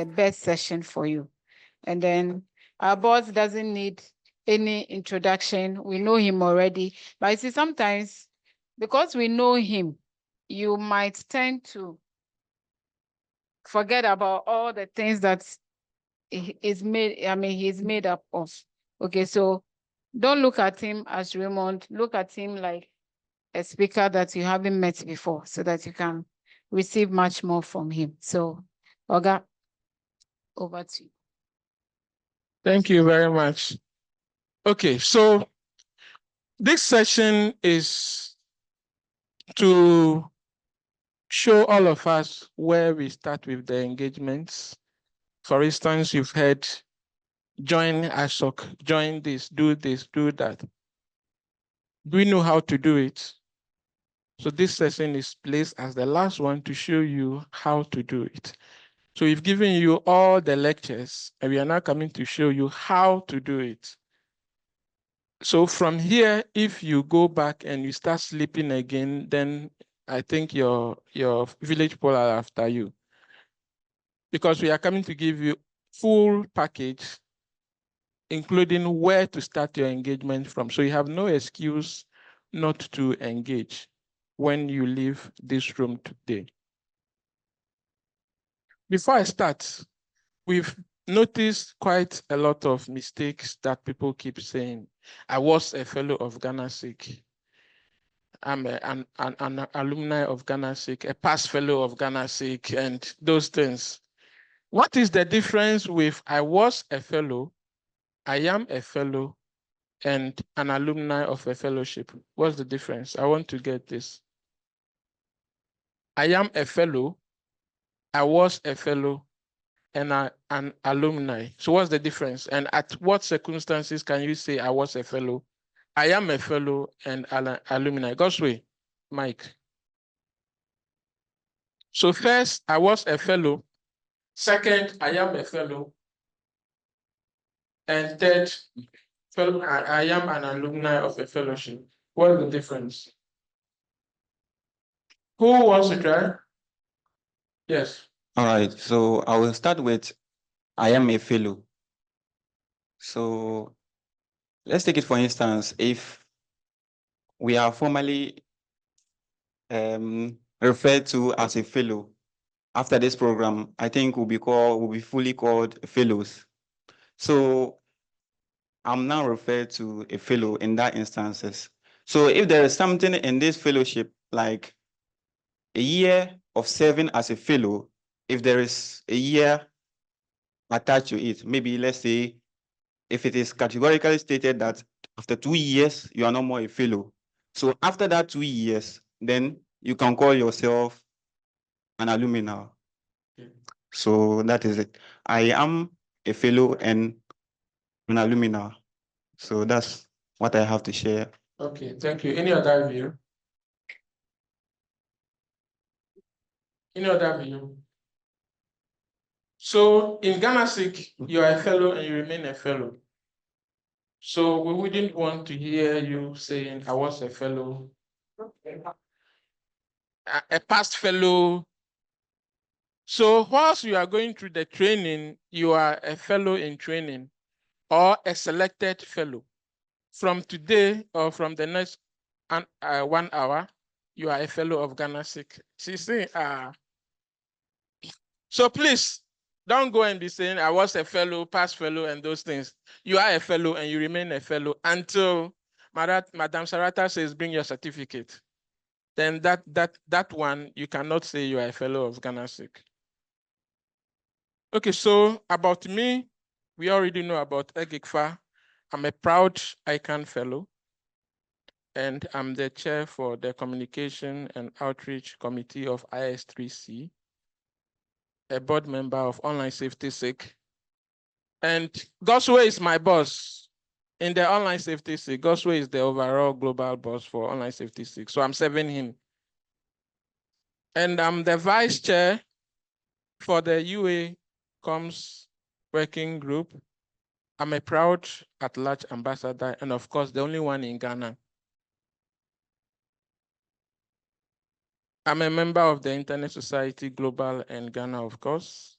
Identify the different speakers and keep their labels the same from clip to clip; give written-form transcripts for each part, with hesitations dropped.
Speaker 1: the best session for you. And then our boss doesn't need any introduction. We know him already. But you see, sometimes because we know him, you might tend to forget about all the things that he's made up of. Okay, so don't look at him as Raymond. Look at him like a speaker that you haven't met before, so that you can receive much more from him. So, Oga, over to you.
Speaker 2: Thank you very much. Okay, so this session is to show all of us where we start with the engagements. For instance, you've heard join ASOC, join this, do that. Do we know how to do it? So this session is placed as the last one to show you how to do it. So we've given you all the lectures, and we are now coming to show you how to do it. So from here, if you go back and you start sleeping again, then I think your village people are after you. Because we are coming to give you full package, including where to start your engagement from. So you have no excuse not to engage when you leave this room today. Before I start, we've noticed quite a lot of mistakes that people keep saying. I was a fellow of GhanaSIG. I'm an alumni of GhanaSIG, a past fellow of GhanaSIG, and those things. What is the difference with I was a fellow, I am a fellow, and an alumni of a fellowship? What's the difference? I want to get this. I am a fellow, I was a fellow, and an alumni. So what's the difference? And at what circumstances can you say I was a fellow, I am a fellow, and an alumni? God's way, Mike. So first, I was a fellow. Second, I am a fellow. And third, fellow, I am an alumni of a fellowship. What's the difference? Who wants to try? Yes.
Speaker 3: All right, so I will start with I am a fellow. So let's take it for instance, if we are formally referred to as a fellow after this program, I think we'll be fully called fellows. So I'm now referred to a fellow in that instances. So if there is something in this fellowship, like a year of serving as a fellow, if there is a year attached to it, maybe let's say, if it is categorically stated that after 2 years, you are no more a fellow. So after that 2 years, then you can call yourself an alumni. Okay. So that is it. I am a fellow and an alumni. So that's what I have to share.
Speaker 2: Okay, thank you. Any other view? Any other view? So in GhanaSIG, you are a fellow and you remain a fellow. So we wouldn't want to hear you saying, I was a fellow, a past fellow. So whilst you are going through the training, you are a fellow in training or a selected fellow. From today or from the next 1 hour, you are a fellow of GhanaSIG. See, so please, don't go and be saying, I was a fellow, past fellow, and those things. You are a fellow and you remain a fellow until Madam Sarata says, bring your certificate. Then that one, you cannot say you are a fellow of GhanaSIG. Okay, so about me, we already know about EGIGFA. I'm a proud ICANN fellow, and I'm the chair for the Communication and Outreach Committee of IS3C, a board member of Online Safety SIG. And Gosway is my boss in the Online Safety SIG. Gosway is the overall global boss for Online Safety SIG. So I'm serving him. And I'm the vice chair for the UA Comms Working Group. I'm a proud at-large ambassador, and of course, the only one in Ghana. I'm a member of the Internet Society Global and Ghana, of course.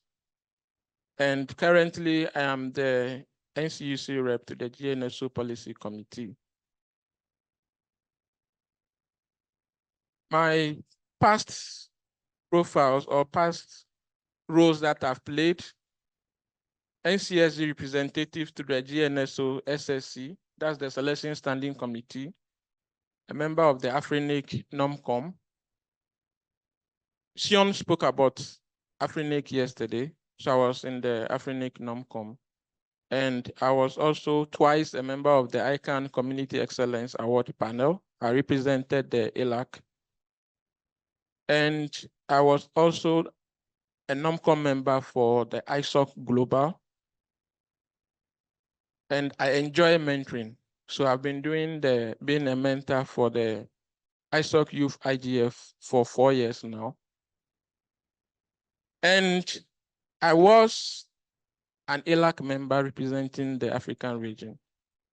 Speaker 2: And currently I am the NCUC rep to the GNSO Policy Committee. My past profiles or past roles that I've played: NCSG representative to the GNSO SSC, that's the Selection Standing Committee, a member of the Afrinic NOMCOM. Sion spoke about Afrinic yesterday, so I was in the Afrinic NOMCOM. And I was also twice a member of the ICANN Community Excellence Award panel. I represented the ILAC. And I was also a NOMCOM member for the ISOC Global. And I enjoy mentoring. So I've been being a mentor for the ISOC Youth IGF for 4 years now. And I was an ILAC member representing the African region.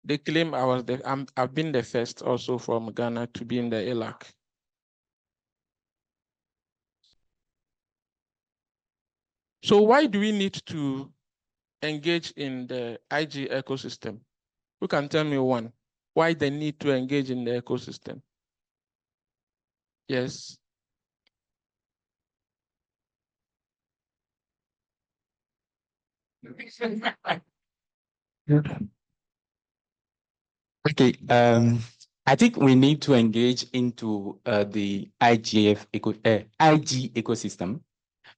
Speaker 2: They claim I've been the first also from Ghana to be in the ILAC. So why do we need to engage in the IG ecosystem? Who can tell me one? Why the need to engage in the ecosystem? Yes.
Speaker 3: Okay, I think we need to engage into the IG ecosystem,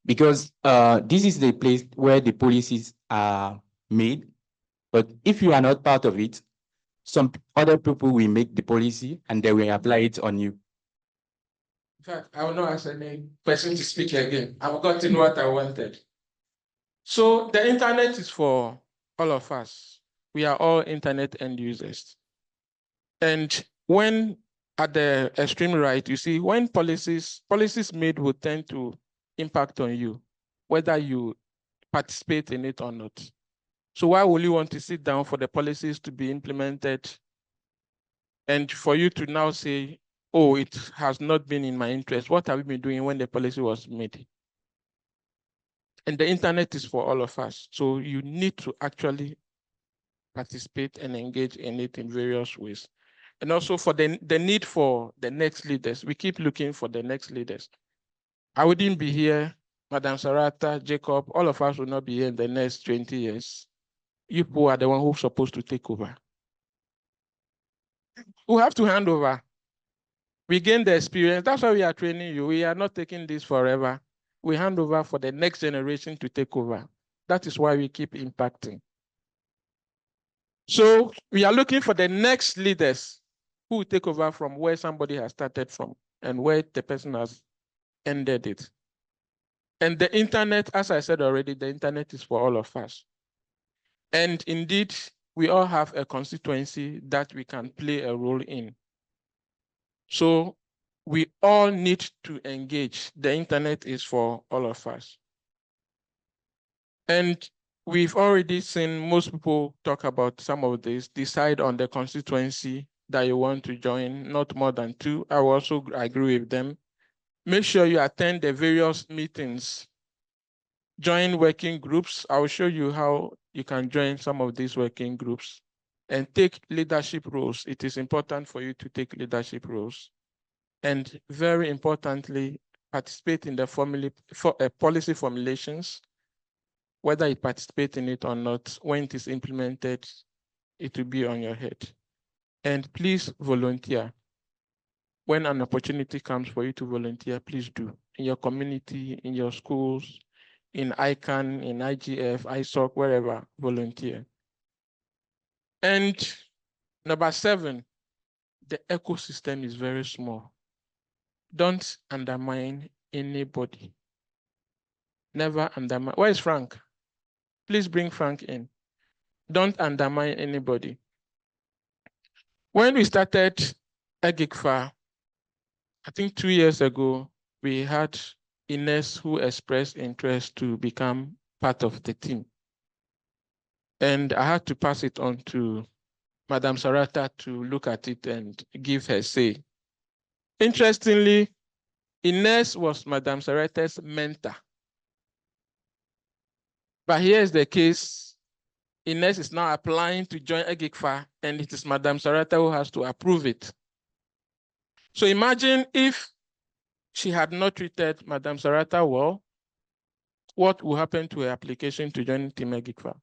Speaker 3: because this is the place where the policies are made. But if you are not part of it, some other people will make the policy and they will apply it on you.
Speaker 2: In fact, I will not ask any person to speak again. I've gotten what I wanted. So the internet is for all of us. We are all internet end users. And when at the extreme right, you see, when policies made will tend to impact on you, whether you participate in it or not. So why will you want to sit down for the policies to be implemented and for you to now say, oh, it has not been in my interest? What have you been doing when the policy was made? And the internet is for all of us. So you need to actually participate and engage in it in various ways. And also for the need for the next leaders. We keep looking for the next leaders. I wouldn't be here, Madam Sarata, Jacob, all of us will not be here in the next 20 years. You people are the one who's supposed to take over. We have to hand over. We gain the experience. That's why we are training you. We are not taking this forever. We hand over for the next generation to take over. That is why we keep impacting. So we are looking for the next leaders who will take over from where somebody has started from and where the person has ended it. And the internet, as I said already, the internet is for all of us. And indeed, we all have a constituency that we can play a role in. So we all need to engage. The internet is for all of us. And we've already seen most people talk about some of this. Decide on the constituency that you want to join, not more than 2. I will also agree with them. Make sure you attend the various meetings. Join working groups. I will show you how you can join some of these working groups and take leadership roles. It is important for you to take leadership roles. And very importantly, participate in the policy formulations. Whether you participate in it or not, when it is implemented, it will be on your head. And please volunteer. When an opportunity comes for you to volunteer, please do. In your community, in your schools, in ICANN, in IGF, ISOC, wherever, volunteer. And number 7, the ecosystem is very small. Don't undermine anybody. Never undermine. Where is Frank? Please bring Frank in. Don't undermine anybody. When we started EGIGFA, I think 2 years ago, we had Ines who expressed interest to become part of the team. And I had to pass it on to Madam Sarata to look at it and give her say. Interestingly, Ines was Madam Sarata's mentor. But here's the case. Ines is now applying to join EGIGFA, and it is Madam Sarata who has to approve it. So imagine if she had not treated Madam Sarata well, what will happen to her application to join Team EGIGFA?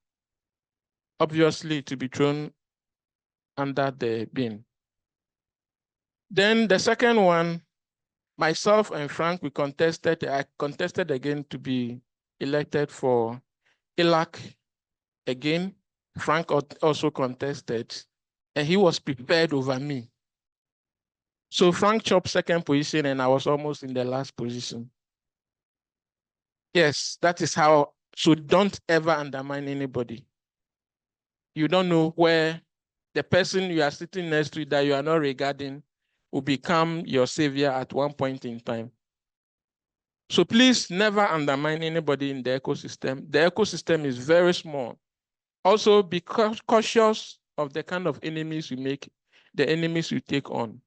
Speaker 2: Obviously, to be thrown under the bin. Then the second one, myself and Frank, we contested. I contested again to be elected for ELAC again. Frank also contested, and he was prepared over me. So Frank chopped second position, and I was almost in the last position. Yes, that is how. So don't ever undermine anybody. You don't know where the person you are sitting next to that you are not regarding will become your savior at one point in time. So please never undermine anybody in the ecosystem. The ecosystem is very small. Also, be cautious of the kind of enemies you make, the enemies you take on.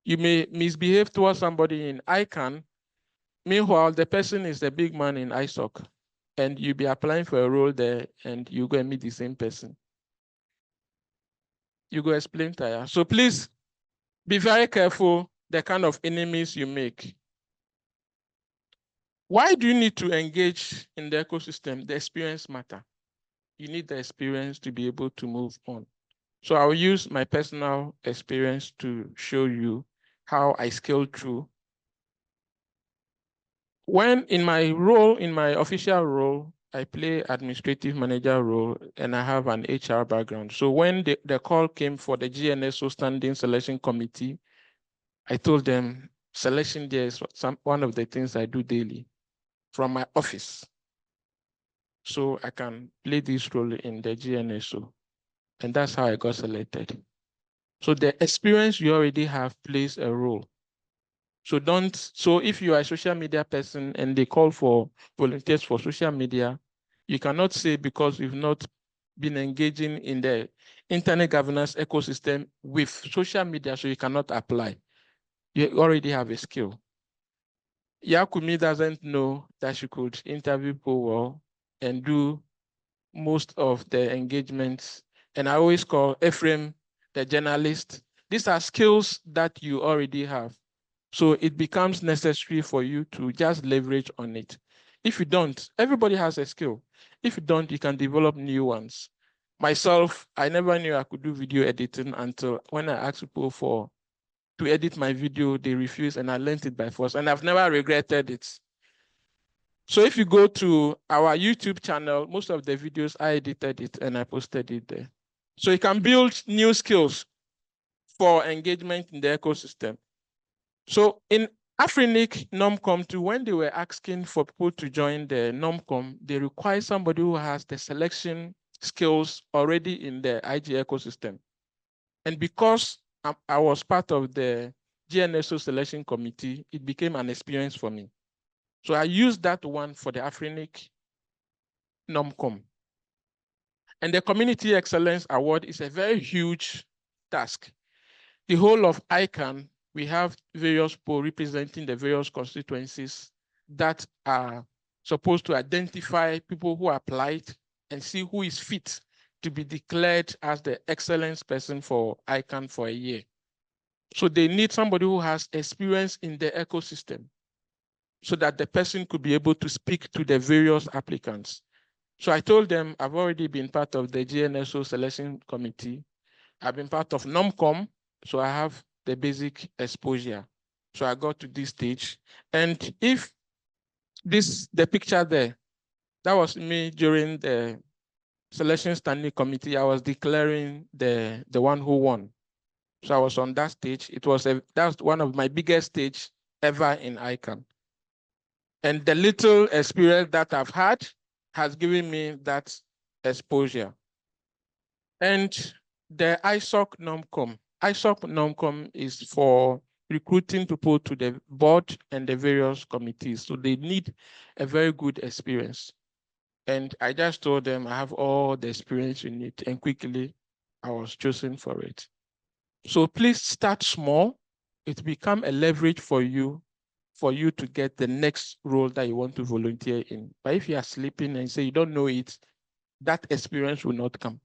Speaker 2: You may misbehave towards somebody in ICANN. Meanwhile, the person is a big man in ISOC, and you'll be applying for a role there, and you go and meet the same person. You go explain to her. So please be very careful the kind of enemies you make. Why do you need to engage in the ecosystem? The experience matter. You need the experience to be able to move on. So I'll use my personal experience to show you how I scaled through. When in my role, in my official role, I play administrative manager role and I have an HR background. So when the call came for the GNSO standing selection committee, I told them selection there is one of the things I do daily from my office. So I can play this role in the GNSO. And that's how I got selected. So the experience you already have plays a role. So if you are a social media person and they call for volunteers for social media, you cannot say because you've not been engaging in the internet governance ecosystem with social media, so you cannot apply. You already have a skill. Yakumi doesn't know that she could interview people well and do most of the engagements. And I always call Ephraim the journalist. These are skills that you already have. So it becomes necessary for you to just leverage on it. If you don't, everybody has a skill. If you don't, you can develop new ones. Myself, I never knew I could do video editing until when I asked people to edit my video, they refused, and I learned it by force, and I've never regretted it. So if you go to our YouTube channel, most of the videos, I edited it and I posted it there. So you can build new skills for engagement in the ecosystem. So in Afrinic NOMCOM too, when they were asking for people to join the NOMCOM, they require somebody who has the selection skills already in the IG ecosystem. And because I was part of the GNSO selection committee, it became an experience for me. So I used that one for the Afrinic NOMCOM. And the Community Excellence Award is a very huge task. The whole of ICANN, we have various people representing the various constituencies that are supposed to identify people who applied and see who is fit to be declared as the excellence person for ICANN for a year. So they need somebody who has experience in the ecosystem so that the person could be able to speak to the various applicants. So I told them I've already been part of the GNSO selection committee. I've been part of NOMCOM, so I have the basic exposure. So I got to this stage. And if the picture there, that was me during the selection standing committee, I was declaring the one who won. So I was on that stage. That's one of my biggest stage ever in ICANN. And the little experience that I've had has given me that exposure. And the ISOC NOMCOM. ISOC NOMCOM is for recruiting people to the board and the various committees. So they need a very good experience. And I just told them I have all the experience you need, and quickly I was chosen for it. So please start small. It become a leverage for you for you to get the next role that you want to volunteer in. But if you are sleeping and say you don't know it, that experience will not come.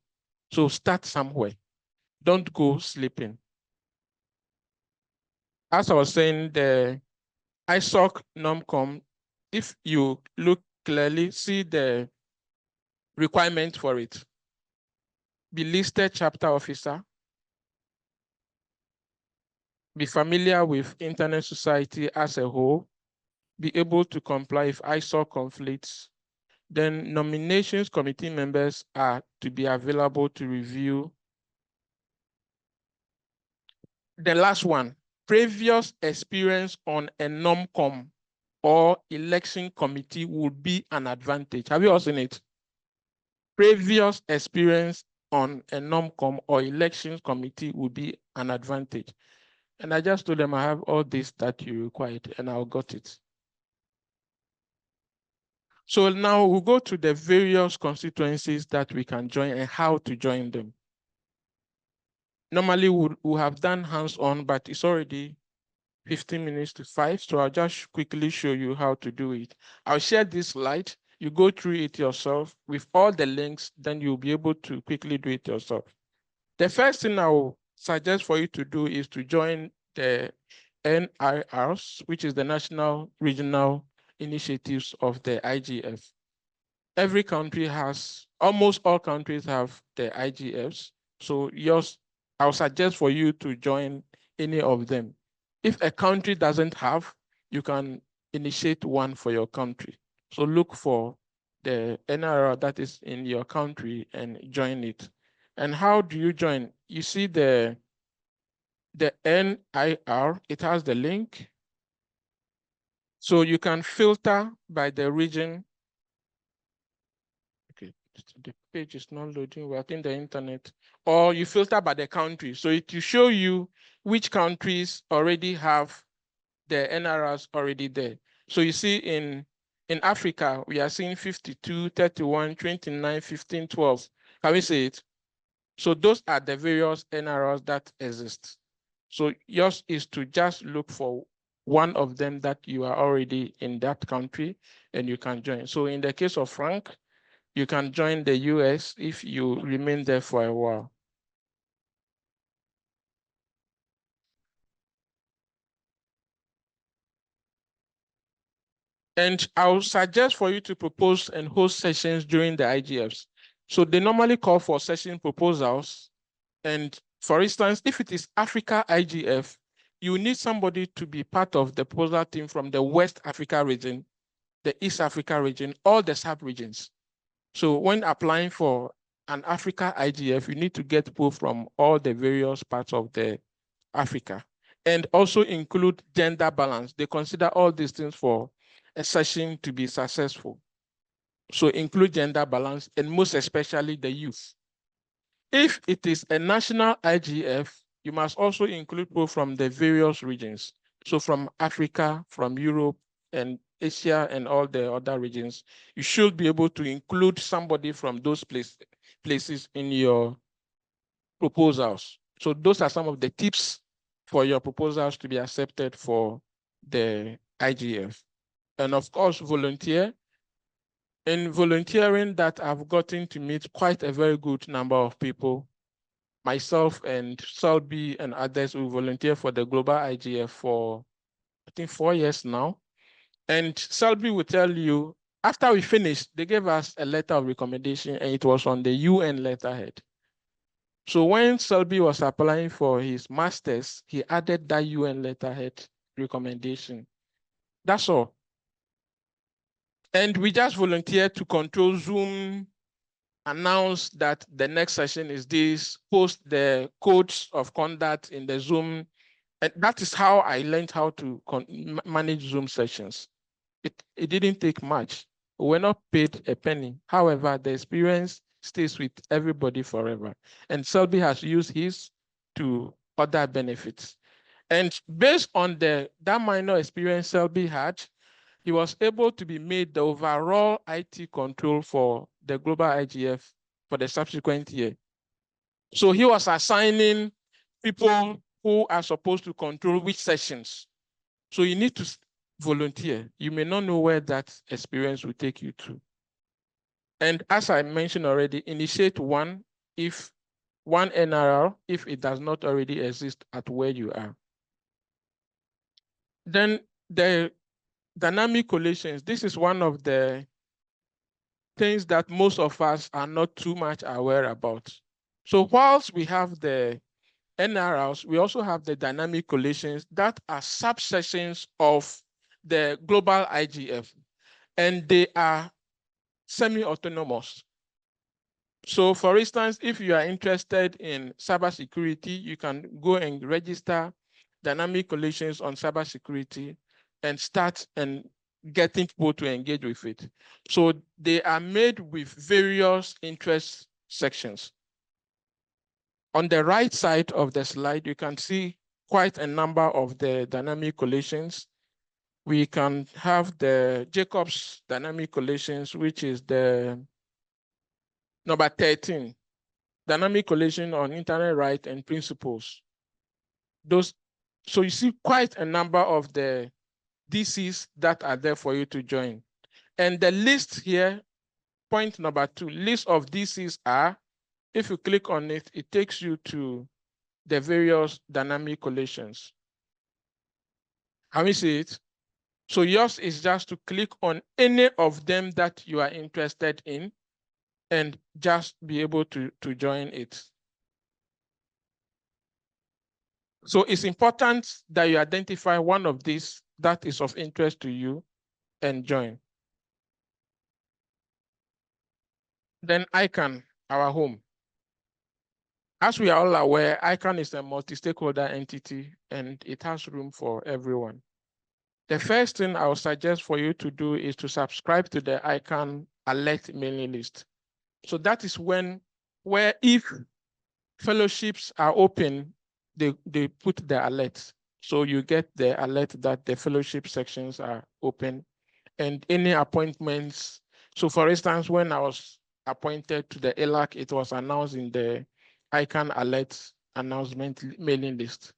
Speaker 2: So start somewhere. Don't go sleeping. As I was saying, the ISOC NOMCOM, if you look clearly, see the requirement for it. Be listed chapter officer. Be familiar with Internet Society as a whole. Be able to comply if ISOC conflicts. Then nominations committee members are to be available to review. The last one, previous experience on a NOMCOM or election committee would be an advantage. Have you all seen it? Previous experience on a NOMCOM or elections committee would be an advantage. And I just told them I have all this that you required and I got it. So now we'll go to the various constituencies that we can join and how to join them. Normally we'll have done hands-on, but it's already 15 minutes to 5. So I'll just quickly show you how to do it. I'll share this slide. You go through it yourself with all the links, then you'll be able to quickly do it yourself. The first thing I will suggest for you to do is to join the NIRs, which is the National Regional Initiatives of the IGF. Every country has, almost all countries have the IGFs. So yours, I'll suggest for you to join any of them. If a country doesn't have, you can initiate one for your country. So look for the NIR that is in your country and join it. And how do you join? You see the NIR, it has the link. So you can filter by the region. Okay, the page is not loading. We're in the internet. Or you filter by the country. So it will show you which countries already have the NRRs already there. So you see in Africa, we are seeing 52, 31, 29, 15, 12. Can we see it? So those are the various NRRs that exist. So yours is to just look for one of them that you are already in that country and you can join. So in the case of Frank, you can join the US if you remain there for a while. And I'll suggest for you to propose and host sessions during the IGFs. So they normally call for session proposals. And for instance, if it is Africa IGF, you need somebody to be part of the proposal team from the West Africa region, the East Africa region, all the sub-regions. So when applying for an Africa IGF, you need to get people from all the various parts of the Africa and also include gender balance. They consider all these things for a session to be successful. So include gender balance and most especially the youth. If it is a national IGF, you must also include people from the various regions. So from Africa, from Europe and Asia and all the other regions, you should be able to include somebody from those places in your proposals. So those are some of the tips for your proposals to be accepted for the IGF. And of course, volunteer. In volunteering that I've gotten to meet quite a very good number of people, myself and Selby and others who volunteer for the Global IGF for, I think, 4 years now. And Selby will tell you, after we finished, they gave us a letter of recommendation and it was on the UN letterhead. So when Selby was applying for his master's, he added that UN letterhead recommendation. That's all. And we just volunteered to control Zoom, announce that the next session is this, post the codes of conduct in the Zoom. And that is how I learned how to manage Zoom sessions. It didn't take much. We were not paid a penny. However, the experience stays with everybody forever. And Selby has used his to other benefits. And based on that minor experience Selby had, he was able to be made the overall IT control for the Global IGF for the subsequent year. So he was assigning people who are supposed to control which sessions. So you need to volunteer. You may not know where that experience will take you to. And as I mentioned already, initiate one NRL if it does not already exist at where you are. Then the dynamic collations, this is one of the things that most of us are not too much aware about. So whilst we have the NRLs, we also have the dynamic collations that are subsections of the global IGF, and they are semi-autonomous. So for instance, if you are interested in cybersecurity, you can go and register dynamic collations on cybersecurity and start and getting people to engage with it. So they are made with various interest sections. On the right side of the slide, you can see quite a number of the dynamic collations. We can have the Jacobs dynamic collations, which is the number 13, dynamic collation on internet right and principles. So you see quite a number of the DCs that are there for you to join. And the list here, point number 2, list of DCs are, if you click on it, it takes you to the various dynamic collations. Can we see it? So yours is just to click on any of them that you are interested in and just be able to join it. So it's important that you identify one of these that is of interest to you and join. Then ICANN, our home. As we are all aware, ICANN is a multi-stakeholder entity and it has room for everyone. The first thing I would suggest for you to do is to subscribe to the ICANN alert mailing list. So that is where if fellowships are open, they put the alerts. So you get the alert that the fellowship sections are open and any appointments. So for instance, when I was appointed to the ELAC, it was announced in the ICANN alert announcement mailing list.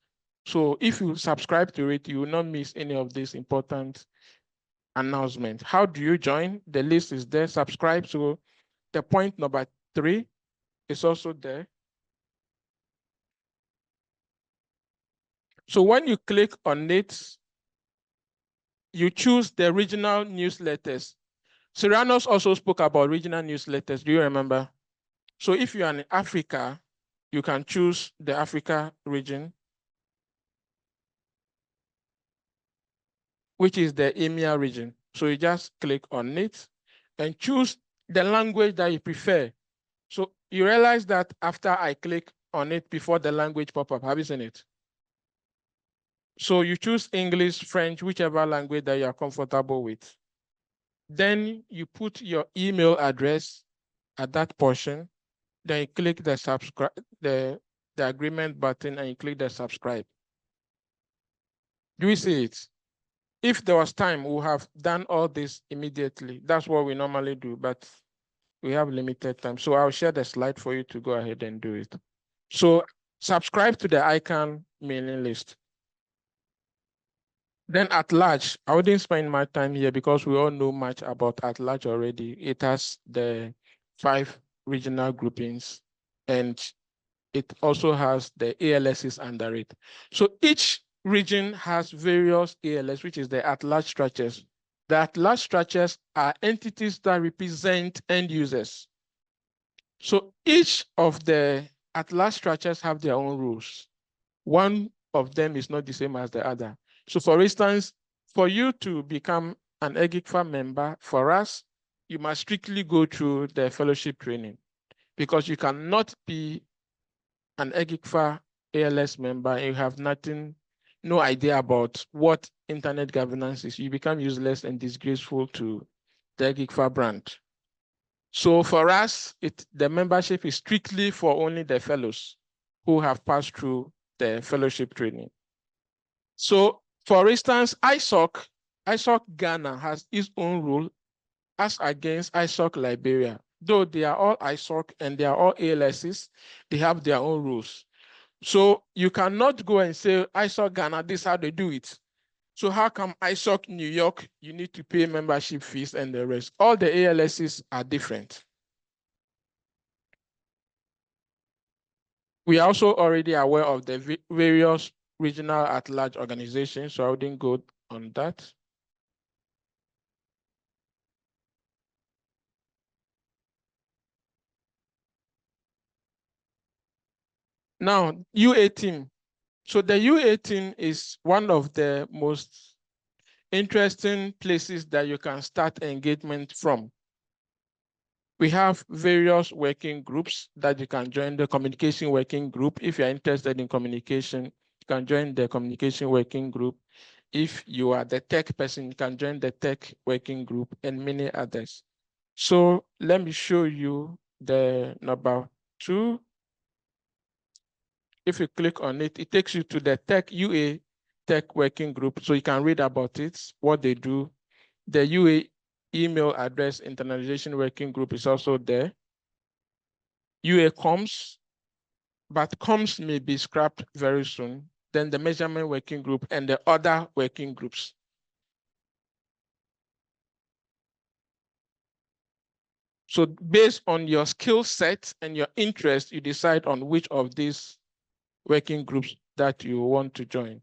Speaker 2: So if you subscribe to it, you will not miss any of these important announcements. How do you join? The list is there, subscribe. So the point number 3 is also there. So when you click on it, you choose the regional newsletters. Cyrianos also spoke about regional newsletters. Do you remember? So if you are in Africa, you can choose the Africa region, which is the EMEA region. So you just click on it and choose the language that you prefer. So you realize that after I click on it before the language pop up, have you seen it? So you choose English, French, whichever language that you are comfortable with. Then you put your email address at that portion. Then you click the subscribe, the agreement button, and you click the subscribe. Do we see it? If there was time, we'll have done all this immediately. That's what we normally do, but we have limited time. So I'll share the slide for you to go ahead and do it. So subscribe to the ICANN mailing list. Then at large, I wouldn't spend my time here because we all know much about at large already. It has the 5 regional groupings and it also has the ALSs under it. So each region has various ALS, which is the at-large structures. The at-large structures are entities that represent end users. So each of the at-large structures have their own rules. One of them is not the same as the other. So for instance, for you to become an EGIGFA member, for us, you must strictly go through the fellowship training because you cannot be an EGIGFA ALS member and you have no idea about what internet governance is. You become useless and disgraceful to the EGIGFA brand. So for us, the membership is strictly for only the fellows who have passed through the fellowship training. So for instance, ISOC Ghana has its own rule as against ISOC Liberia. Though they are all ISOC and they are all ALSs, they have their own rules. So you cannot go and say, ISOC Ghana, this is how they do it. So how come ISOC New York, you need to pay membership fees and the rest? All the ALSs are different. We are also already aware of the various regional at-large organizations, so I wouldn't go on that. Now, UA team. So the UA team is one of the most interesting places that you can start engagement from. We have various working groups that you can join. The communication working group. If you're interested in communication, you can join the communication working group. If you are the tech person, you can join the tech working group and many others. So let me show you the number 2. If you click on it, it takes you to the Tech UA Tech Working Group. So you can read about it, what they do. The UA email address internalization working group is also there. UA comms, but comms may be scrapped very soon. Then the measurement working group and the other working groups. So based on your skill set and your interest, you decide on which of these working groups that you want to join.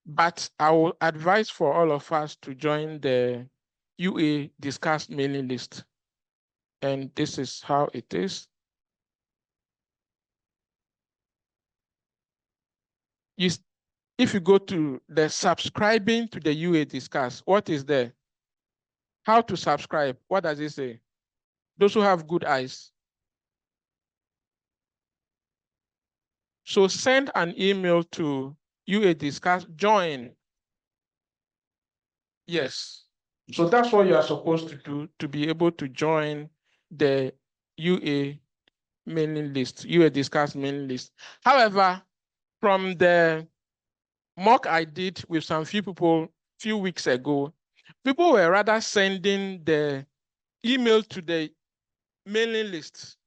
Speaker 2: But I will advise for all of us to join the UA discussed mailing list. And this is how it is. If you go to the subscribing to the UA discuss, what is there? How to subscribe? What does it say? Those who have good eyes. So send an email to UA discuss, join. Yes. So that's what you are supposed to do to be able to join the UA mailing list, UA discuss mailing list. However, from the mock I did with some few people few weeks ago, people were rather sending the email to the mailing list.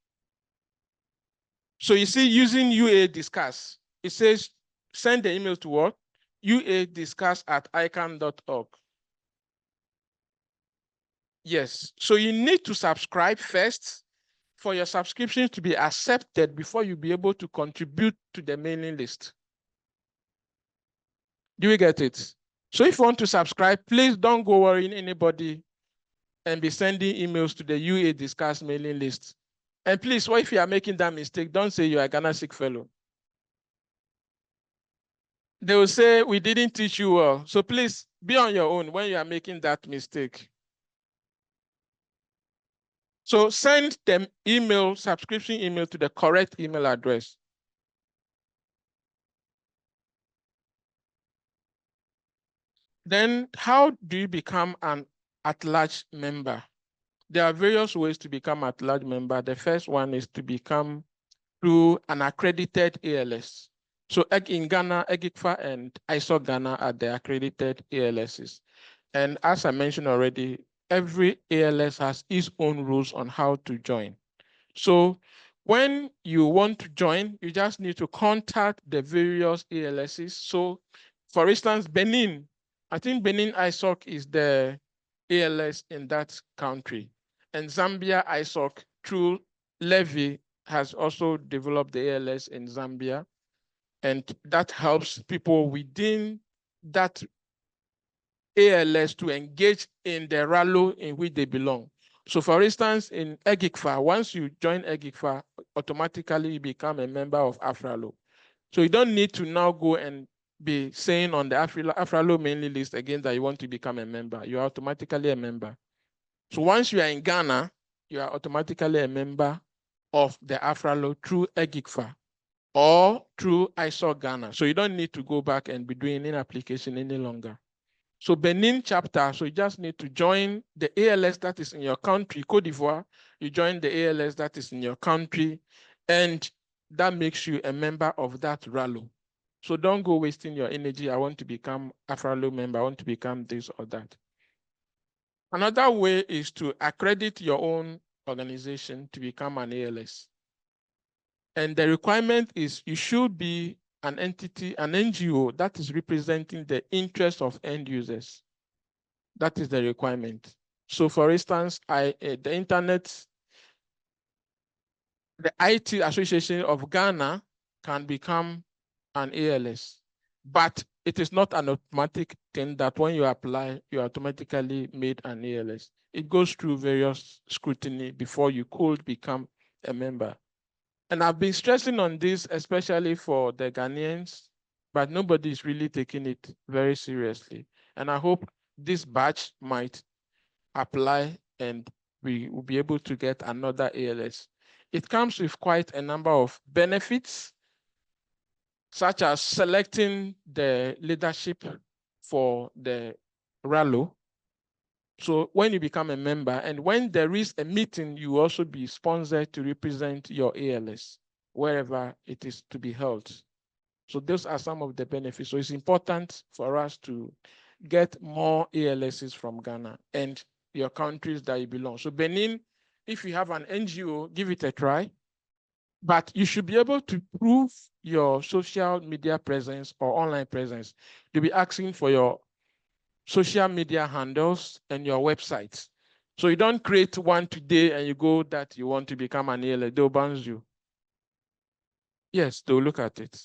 Speaker 2: So you see, using UA discuss, it says send the email to what? uadiscuss@ican.org. Yes, so you need to subscribe first for your subscriptions to be accepted before you be able to contribute to the mailing list. Do we get it? So if you want to subscribe, please don't go worrying anybody and be sending emails to the UA discuss mailing list. And please, what if you are making that mistake? Don't say you are a GhanaSIG fellow. They will say, we didn't teach you well. So please be on your own when you are making that mistake. So send them email, subscription email to the correct email address. Then how do you become an at-large member? There are various ways to become at-large member. The first one is to become through an accredited ALS. So in Ghana, EGIGFA and ISOC Ghana are the accredited ALSs. And as I mentioned already, every ALS has its own rules on how to join. So when you want to join, you just need to contact the various ALSs. So for instance, Benin, I think Benin ISOC is the ALS in that country. And Zambia ISOC through Levy has also developed the ALS in Zambia. And that helps people within that ALS to engage in the rallo in which they belong. So for instance, in EGIGFA, once you join EGIGFA, automatically you become a member of AFRALO. So you don't need to now go and be saying on the AFRALO mailing list again that you want to become a member. You are automatically a member. So once you are in Ghana, you are automatically a member of the AFRALO through EGIGFA or through ISOC Ghana. So you don't need to go back and be doing an application any longer. So Benin chapter, so you just need to join the ALS that is in your country, Côte d'Ivoire, you join the ALS that is in your country, and that makes you a member of that RALO. So don't go wasting your energy. I want to become a RALO member. I want to become this or that. Another way is to accredit your own organization to become an ALS. And the requirement is you should be an entity, an NGO that is representing the interests of end users. That is the requirement. So for instance, the internet, the IT Association of Ghana can become an ALS, but it is not an automatic thing that when you apply, you automatically made an ALS. It goes through various scrutiny before you could become a member. And I've been stressing on this, especially for the Ghanaians, but nobody is really taking it very seriously. And I hope this batch might apply and we will be able to get another ALS. It comes with quite a number of benefits, such as selecting the leadership for the RALO. So when you become a member and when there is a meeting, you will also be sponsored to represent your ALS wherever it is to be held. So those are some of the benefits. So it's important for us to get more ALSs from Ghana and your countries that you belong. So Benin, if you have an NGO, give it a try. But you should be able to prove your social media presence or online presence. You'll be asking for your social media handles and your websites. So you don't create one today and you go that you want to become an ALS, they'll ban you. Yes, they'll look at it.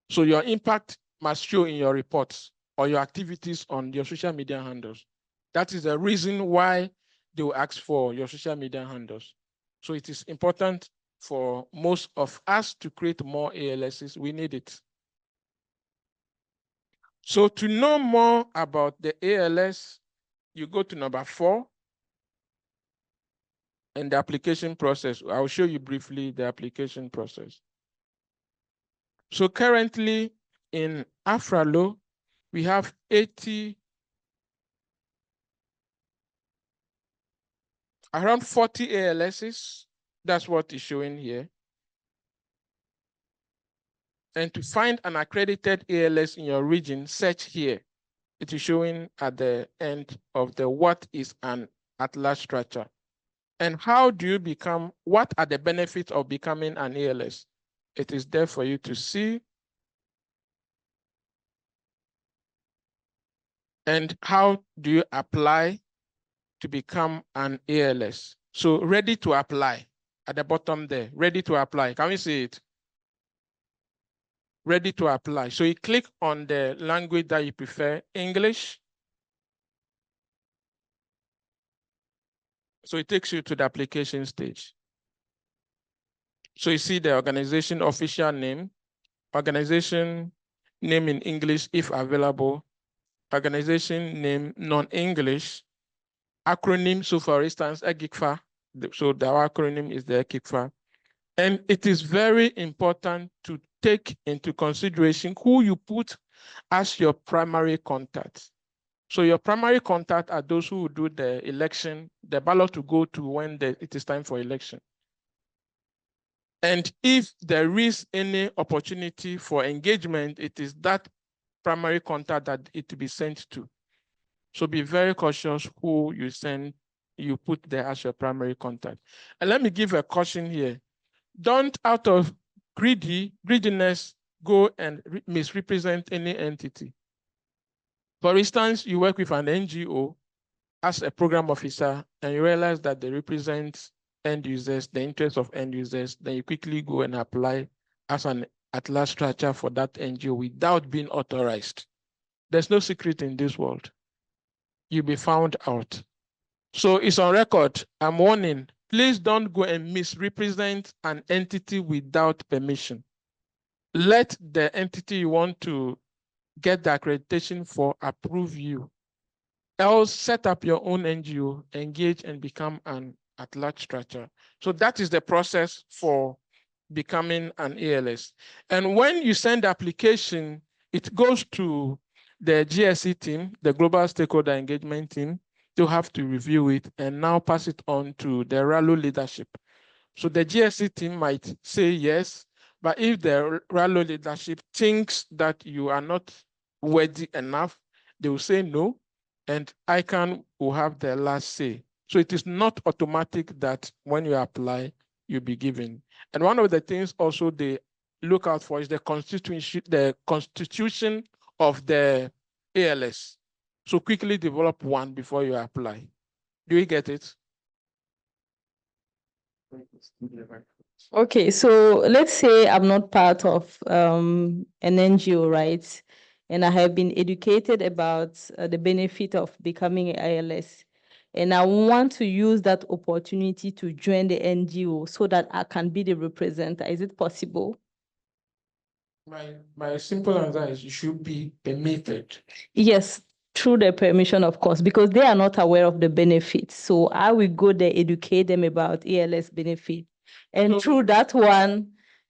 Speaker 2: So your impact must show in your reports or your activities on your social media handles. That is the reason why they will ask for your social media handles. So it is important for most of us to create more ALSs. We need it. So to know more about the ALS, you go to number 4 and the application process. I'll show you briefly the application process. So currently in AFRALO, we have 80, around 40 ALSs. That's what is showing here. And to find an accredited ALS in your region, search here. It is showing at the end of the what is an at-large structure. And how do you become, what are the benefits of becoming an ALS? It is there for you to see. And how do you apply to become an ALS? So ready to apply at the bottom there, ready to apply. Can we see it? Ready to apply. So you click on the language that you prefer, English. So it takes you to the application stage. So you see the organization official name, organization name in English if available, organization name non-English, acronym. So for instance, EGIGFA. So the acronym is the EGIGFA. And it is very important to take into consideration who you put as your primary contact. So your primary contact are those who will do the election, the ballot to go to when it is time for election. And if there is any opportunity for engagement, it is that primary contact that it will be sent to. So be very cautious who you send, you put there as your primary contact. And let me give a caution here. Don't, out of greediness, go and misrepresent any entity. For instance, you work with an NGO as a program officer and you realize that they represent end users, the interests of end users, then you quickly go and apply as an at-large structure for that NGO without being authorized. There's no secret in this world. You'll be found out. So it's on record. I'm warning, please don't go and misrepresent an entity without permission. Let the entity you want to get the accreditation for approve you. Else set up your own NGO, engage and become an at-large structure. So that is the process for becoming an ALS. And when you send the application, it goes to the GSE team, the Global Stakeholder Engagement team. They'll have to review it and now pass it on to the RALO leadership. So the GSE team might say yes, but if the RALO leadership thinks that you are not worthy enough, they will say no, and ICANN will have the last say. So it is not automatic that when you apply, you'll be given. And one of the things also they look out for is the constitution of the ALS. So quickly develop one before you apply. Do you get it?
Speaker 4: Okay, so let's say I'm not part of an NGO, right? And I have been educated about the benefit of becoming an ALS. And I want to use that opportunity to join the NGO so that I can be the representative. Is it possible?
Speaker 2: My simple answer is you should be permitted.
Speaker 4: Yes, through the permission, of course, because they are not aware of the benefits. So I will go there, educate them about ALS benefit. And through that one,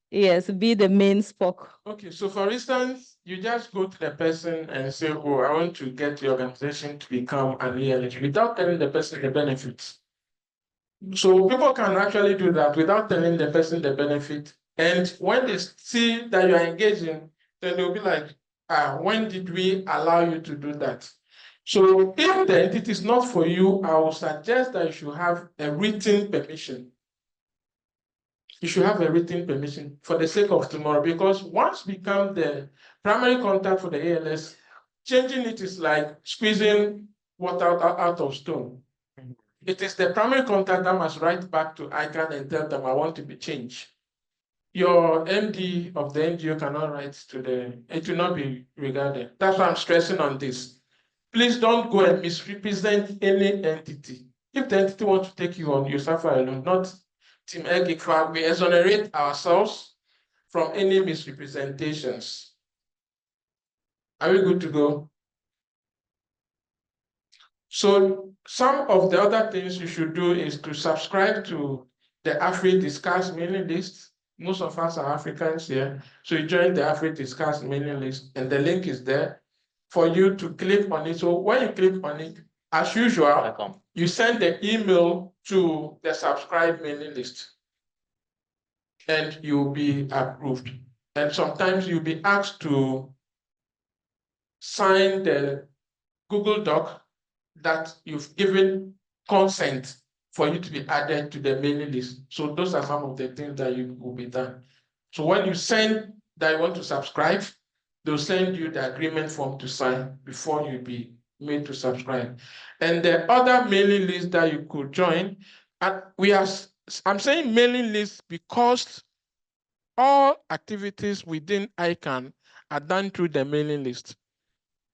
Speaker 4: yes, be the main spoke.
Speaker 2: Okay, so for instance, you just go to the person and say, oh, I want to get the organization to become an ALS without telling the person the benefits. So people can actually do that without telling the person the benefit. And when they see that you are engaging, then they'll be like, when did we allow you to do that? So if the entity is not for you, I will suggest that you should have a written permission. You should have a written permission for the sake of tomorrow, because once you become the primary contact for the ALS, changing it is like squeezing water out of stone. It is the primary contact that must write back to ICANN and tell them I want to be changed. Your MD of the NGO cannot write to it will not be regarded. That's why I'm stressing on this. Please don't go and misrepresent any entity. If the entity wants to take you on, you suffer alone, not Team EGIGFA. We exonerate ourselves from any misrepresentations. Are we good to go? So some of the other things you should do is to subscribe to the Afri-Discuss mailing list. Most of us are Africans here. So you join the Afri-Discuss mailing list, and the link is there for you to click on it. So when you click on it, as usual, you send the email to the subscribe mailing list, and you'll be approved. And sometimes you'll be asked to sign the Google Doc that you've given consent for you to be added to the mailing list. So those are some of the things that you will be done. So when you send that you want to subscribe, they'll send you the agreement form to sign before you be made to subscribe. And the other mailing list that you could join, and I'm saying mailing list because all activities within ICANN are done through the mailing list.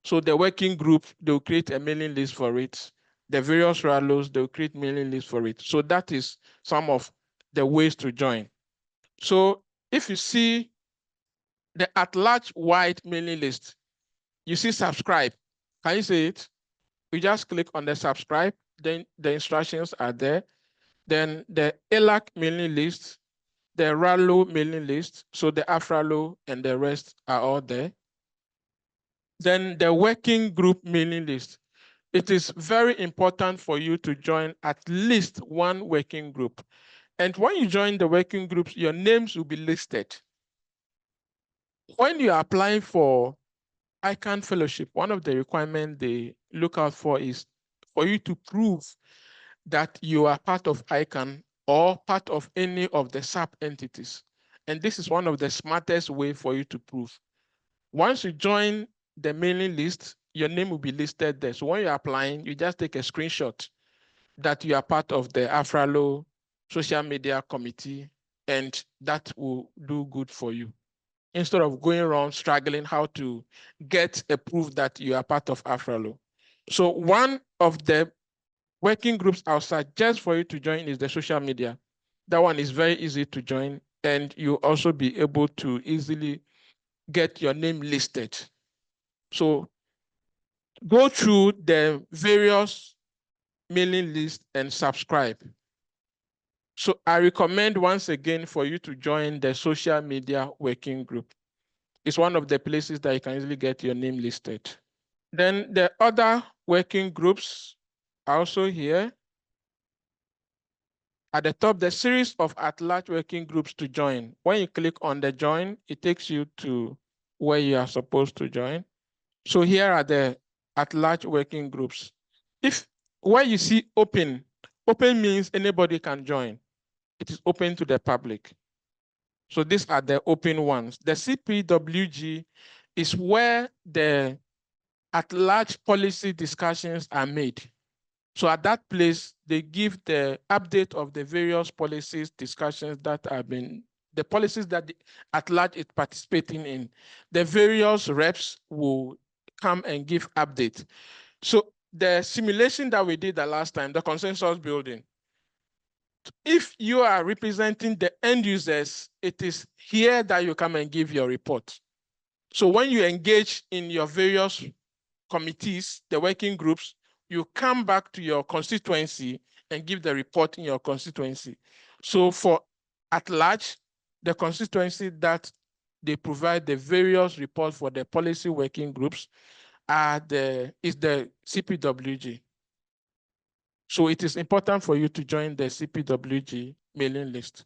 Speaker 2: So the working group, they'll create a mailing list for it. The various RALOs, they'll create mailing lists for it. So that is some of the ways to join. So if you see the at-large white mailing list, you see subscribe. Can you see it? You just click on the subscribe, then the instructions are there. Then the ELAC mailing list, the RALO mailing list, so the AFRALO and the rest are all there. Then the working group mailing list. It is very important for you to join at least one working group. And when you join the working groups, your names will be listed. When you are applying for ICANN fellowship, one of the requirements they look out for is for you to prove that you are part of ICANN or part of any of the sub entities. And this is one of the smartest way for you to prove. Once you join the mailing list, your name will be listed there. So when you're applying, you just take a screenshot that you are part of the AFRALO social media committee, and that will do good for you. Instead of going around struggling how to get a proof that you are part of AFRALO. So one of the working groups I'll suggest for you to join is the social media. That one is very easy to join, and you'll also be able to easily get your name listed. So go through the various mailing lists and subscribe. So I recommend once again for you to join the social media working group. It's one of the places that you can easily get your name listed. Then the other working groups are also here. At the top, the series of at-large working groups to join. When you click on the join, it takes you to where you are supposed to join. So here are the at-large working groups. If where you see open, open means anybody can join. It is open to the public. So these are the open ones. The CPWG is where the at-large policy discussions are made. So at that place, they give the update of the various policies discussions that have been, the policies that the at-large is participating in. The various reps will come and give updates. So the simulation that we did the last time, the consensus building, if you are representing the end users, it is here that you come and give your report. So when you engage in your various committees, the working groups, you come back to your constituency and give the report in your constituency. So for at large, the constituency that they provide the various reports for the policy working groups is the CPWG. So it is important for you to join the CPWG mailing list.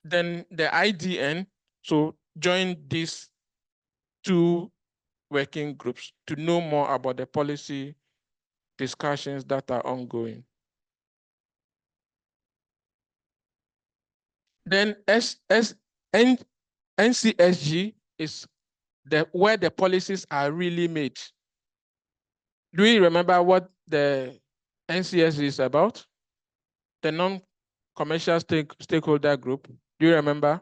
Speaker 2: Then the IDN, so join these two working groups to know more about the policy discussions that are ongoing. Then NCSG is where the policies are really made. Do you remember what the NCSG is about? The non-commercial stakeholder group. Do you remember?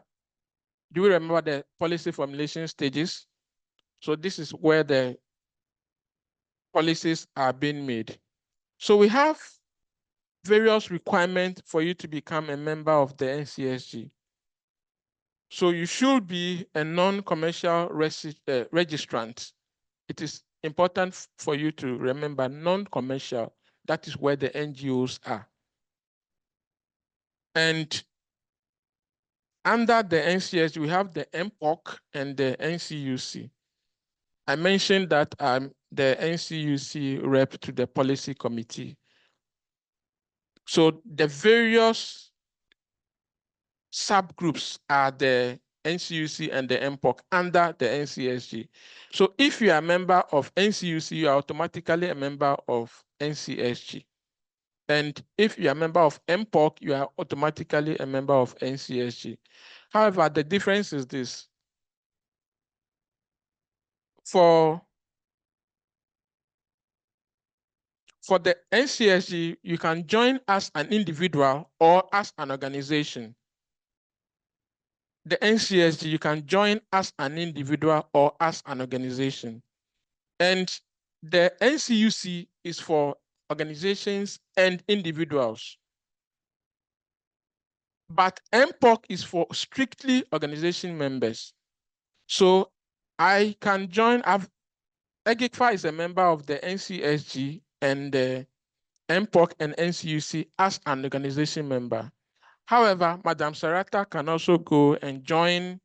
Speaker 2: Do you remember the policy formulation stages? So this is where the policies are being made. So we have various requirements for you to become a member of the NCSG. So you should be a non-commercial registrant. It is important for you to remember non-commercial. That is where the NGOs are. And under the NCSG, we have the MPOC and the NCUC. I mentioned that I'm the NCUC rep to the policy committee. So the various subgroups are the NCUC and the MPOC under the NCSG. So if you are a member of NCUC, you are automatically a member of NCSG. And if you are a member of MPOC, you are automatically a member of NCSG. However, the difference is this. For the NCSG, you can join as an individual or as an organization. The NCSG, you can join as an individual or as an organization. And the NCUC is for organizations and individuals. But MPOC is for strictly organization members. So I can join, EGIGFA is a member of the NCSG and the MPOC and NCUC as an organization member. However, Madam Sarata can also go and join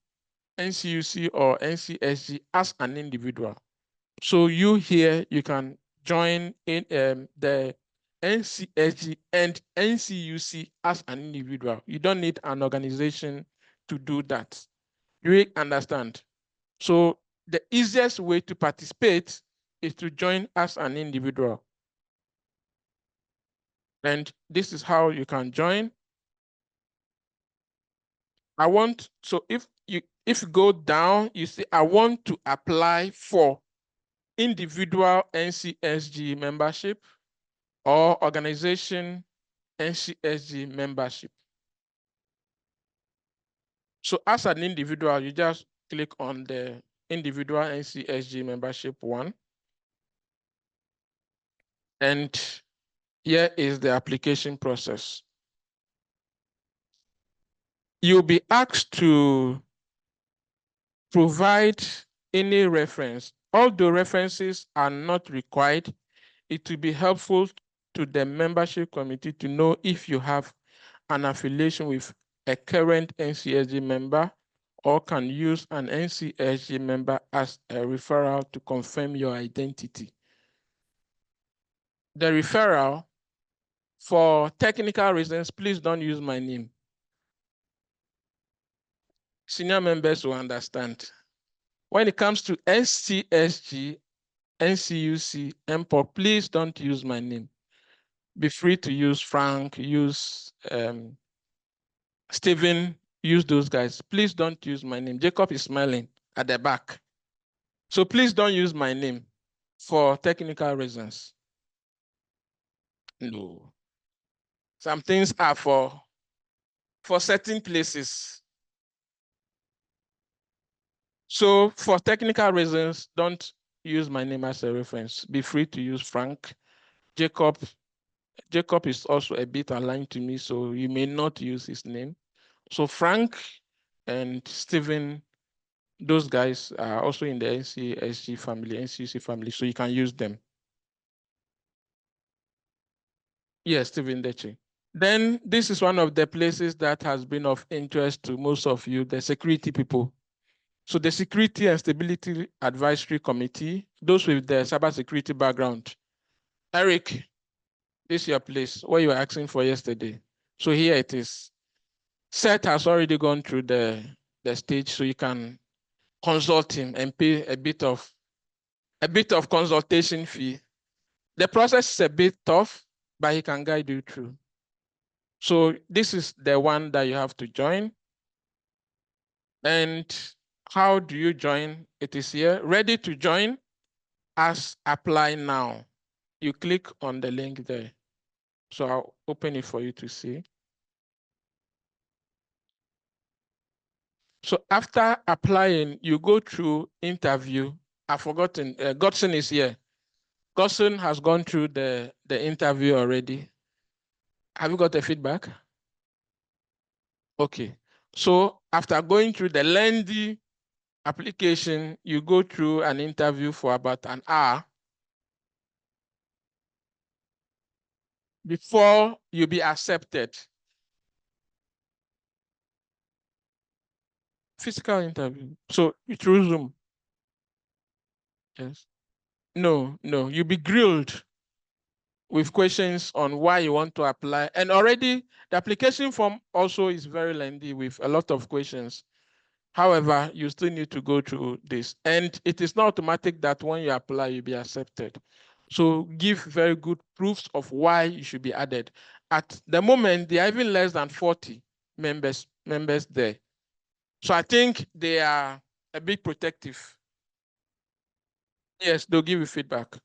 Speaker 2: NCUC or NCSG as an individual. So you here, you can join in the NCSG and NCUC as an individual. You don't need an organization to do that. You understand? So the easiest way to participate is to join as an individual. And this is how you can join. So if you go down, you see, I want to apply for individual NCSG membership or organization NCSG membership. So as an individual, you just click on the individual NCSG membership one. And here is the application process. You'll be asked to provide any reference. Although references are not required, it will be helpful to the membership committee to know if you have an affiliation with a current NCSG member or can use an NCSG member as a referral to confirm your identity. The referral, for technical reasons, please don't use my name. Senior members will understand. When it comes to NCSG, NCUC, MPOC, please don't use my name. Be free to use Frank, use Stephen, use those guys. Please don't use my name. Jacob is smiling at the back. So please don't use my name for technical reasons. No. Some things are for certain places. So for technical reasons, don't use my name as a reference. Be free to use Frank. Jacob is also a bit aligned to me, so you may not use his name. So Frank and Stephen, those guys are also in the NCSG family, NCC family, so you can use them. Yes, Stephen Deche. Then this is one of the places that has been of interest to most of you, the security people. So the Security and Stability Advisory Committee, those with the cybersecurity background. Eric, this is your place, what you were asking for yesterday. So here it is. Seth has already gone through the stage, so you can consult him and pay a bit of consultation fee. The process is a bit tough, but he can guide you through. So this is the one that you have to join. And how do you join? It is here, ready to join, as apply now. You click on the link there. So I'll open it for you to see. So after applying, you go through interview. I've forgotten, Godson is here. Godson has gone through the interview already. Have you got the feedback? Okay. So after going through the lengthy application, you go through an interview for about an hour before you be accepted. Physical interview. So through Zoom. Yes. No, you'll be grilled with questions on why you want to apply. And already the application form also is very lengthy with a lot of questions. However, you still need to go through this. And it is not automatic that when you apply, you'll be accepted. So give very good proofs of why you should be added. At the moment, there are even less than 40 members there. So I think they are a bit protective. Yes, they'll give you feedback.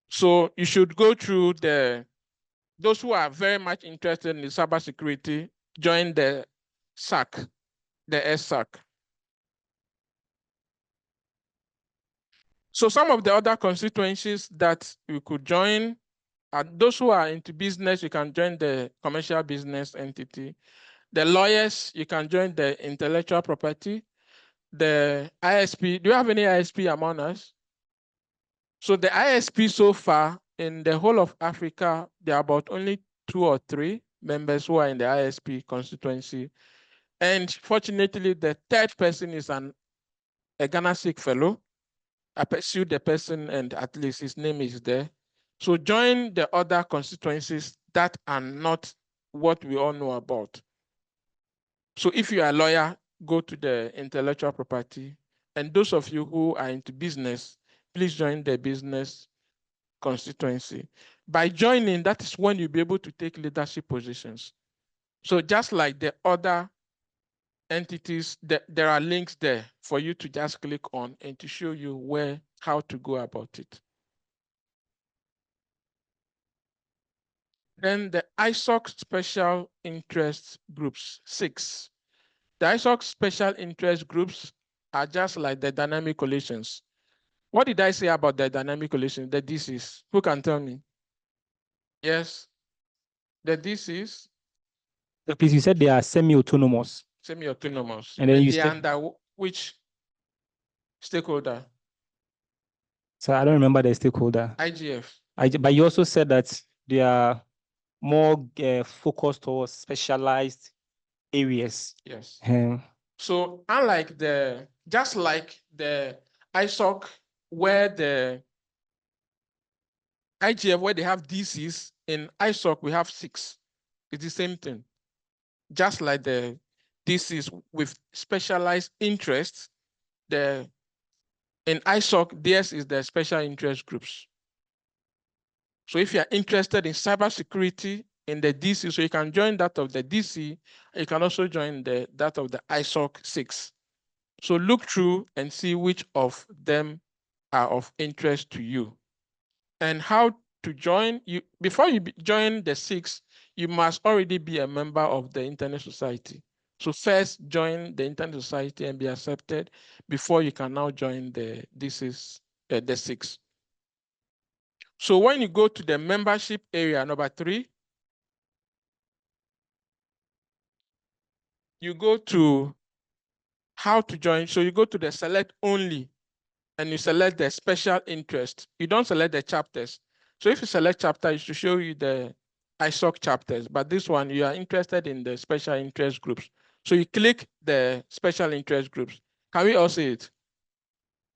Speaker 2: So you should go through those who are very much interested in cybersecurity, join the SAC, the SAC. So some of the other constituencies that you could join are those who are into business, you can join the commercial business entity. The lawyers, you can join the intellectual property. The ISP, do you have any ISP among us? So the ISP so far in the whole of Africa, there are about only 2 or 3 members who are in the ISP constituency. And fortunately, the third person is a GhanaSIG fellow. I pursued the person and at least his name is there. So join the other constituencies that are not what we all know about. So if you are a lawyer, go to the intellectual property. And those of you who are into business, please join the business constituency. By joining, that is when you'll be able to take leadership positions. So just like the other entities, there are links there for you to just click on and to show you how to go about it. Then the ISOC Special Interest Groups, 6. The ISOC Special Interest Groups are just like the dynamic coalitions. What did I say about the dynamic coalitions, the DCs? Who can tell me? Yes, the DCs.
Speaker 5: Please, you said they are semi-autonomous.
Speaker 2: Semi-autonomous.
Speaker 5: And then you
Speaker 2: they are
Speaker 5: said
Speaker 2: under which stakeholder?
Speaker 5: So I don't remember the stakeholder.
Speaker 2: IGF.
Speaker 5: But you also said that they are more focused towards specialized areas.
Speaker 2: Yes.
Speaker 5: Um,
Speaker 2: So unlike just like the ISOC, where the IGF, where they have DCs, in ISOC we have 6. It's the same thing. Just like the DCs with specialized interests, in ISOC, theirs is the special interest groups. So if you're interested in cybersecurity in the DC. So you can join that of the DC. You can also join that of the ISOC 6. So look through and see which of them are of interest to you. And how to join. Before you join the 6, you must already be a member of the Internet Society. So first join the Internet Society and be accepted before you can now join the 6. So when you go to the membership area, number 3, you go to how to join. So you go to the select only and you select the special interest. You don't select the chapters. So if you select chapter, it should show you the ISOC chapters, but this one, you are interested in the special interest groups. So you click the special interest groups. Can we all see it?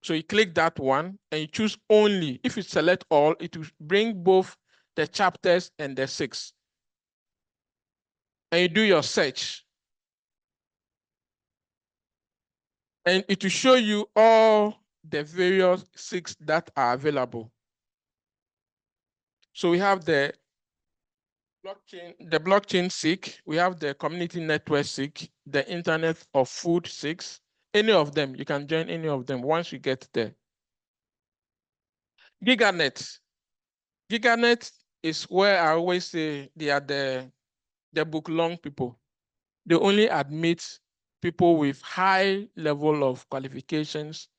Speaker 2: So you click that one and you choose only. If you select all, it will bring both the chapters and the 6. And you do your search. And it will show you all the various 6 that are available. So we have the blockchain SIG, we have the community network SIG, the Internet of Food SIG. Any of them, you can join any of them once you get there. GigaNet. GigaNet is where I always say they are the book long people. They only admit people with high level of qualifications,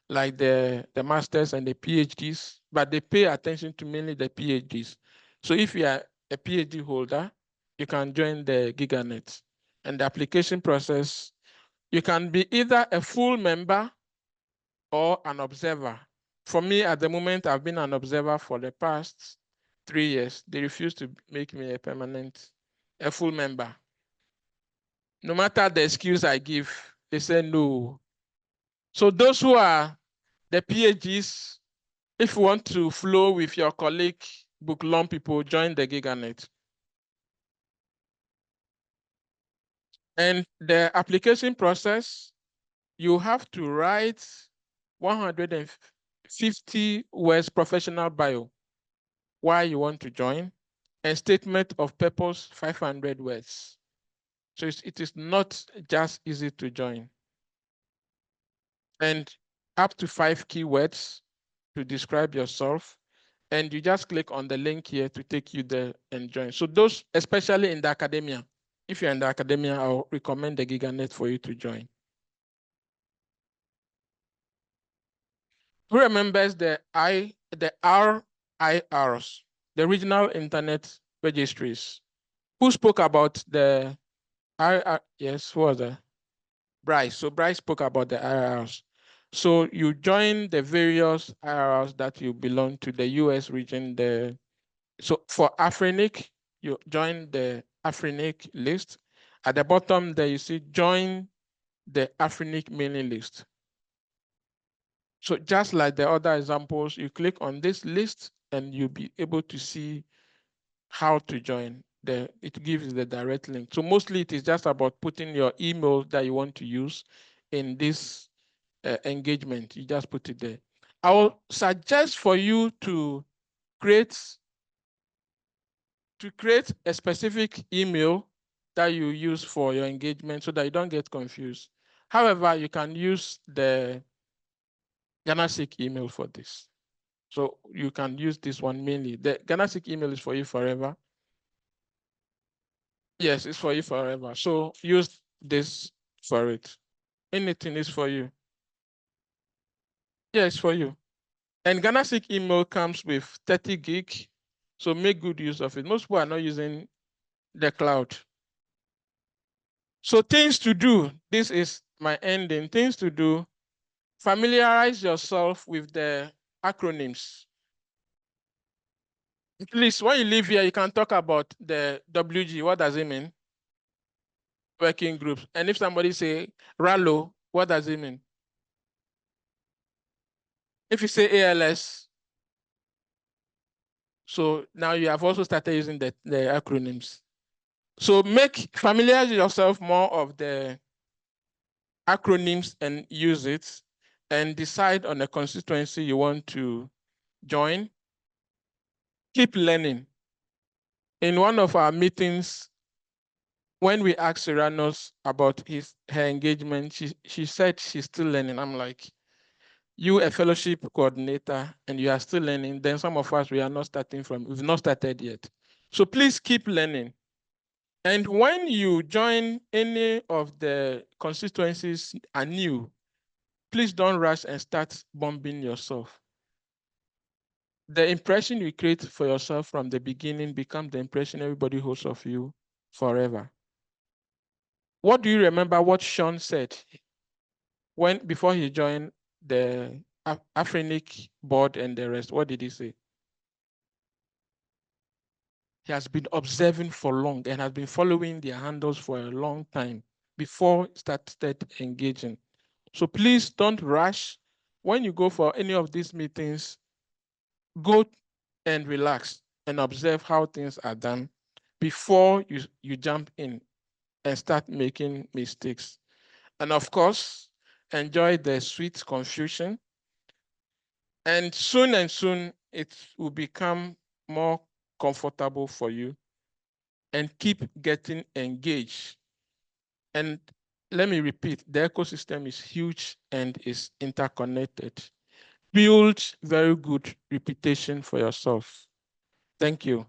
Speaker 2: like the masters and the PhDs, but they pay attention to mainly the PhDs. So if you are a PhD holder, you can join the GigaNet. And the application process, you can be either a full member or an observer. For me, at the moment, I've been an observer for the past 3 years. They refuse to make me a full member. No matter the excuse I give, they say no. So those who are the PhDs, if you want to flow with your colleague, book long people, join the GigaNet. And the application process, you have to write 150 words professional bio, why you want to join, and statement of purpose, 500 words. So it is not just easy to join. And up to 5 keywords to describe yourself. And you just click on the link here to take you there and join. So those, especially in the academia, if you're in the academia, I'll recommend the GigaNet for you to join. Who remembers the RIRs, the Regional Internet Registries? Who spoke about the RIR? Yes, who was that? Bryce. So Bryce spoke about the IRRs. So you join the various IRRs that you belong to, the US region. So for Afrinic, you join the Afrinic list. At the bottom there, you see join the Afrinic mailing list. So just like the other examples, you click on this list and you'll be able to see how to join. It gives the direct link. So mostly it is just about putting your email that you want to use in this engagement. You just put it there. I will suggest for you to create a specific email that you use for your engagement so that you don't get confused. However, you can use the GhanaSIG email for this. So you can use this one mainly. The GhanaSIG email is for you forever. Yes, it's for you forever. So use this for it. Anything is for you. Yeah, it's for you. And GhanaSIG email comes with 30 gig. So make good use of it. Most people are not using the cloud. So things to do. This is my ending. Things to do. Familiarize yourself with the acronyms. At least when you leave here, you can talk about the WG. What does it mean? Working groups. And if somebody say RALO, what does it mean? If you say ALS, so now you have also started using the acronyms. So familiarize yourself more of the acronyms and use it, and decide on a constituency you want to join. Keep learning. in one of our meetings, when we asked Cyrano's about her engagement, she said she's still learning. I'm like, you a fellowship coordinator and you are still learning, then some of us, we've not started yet. So please keep learning. And when you join any of the constituencies anew, please don't rush and start bombing yourself. The impression you create for yourself from the beginning becomes the impression everybody holds of you forever. What do you remember what Sean said before he joined the Afrinic board and the rest? What did he say? He has been observing for long and has been following their handles for a long time before he started engaging. So please don't rush. When you go for any of these meetings, go and relax and observe how things are done before you jump in and start making mistakes. And of course, enjoy the sweet confusion. And soon it will become more comfortable for you, and keep getting engaged. And let me repeat, the ecosystem is huge and is interconnected. Build very good reputation for yourself. Thank you.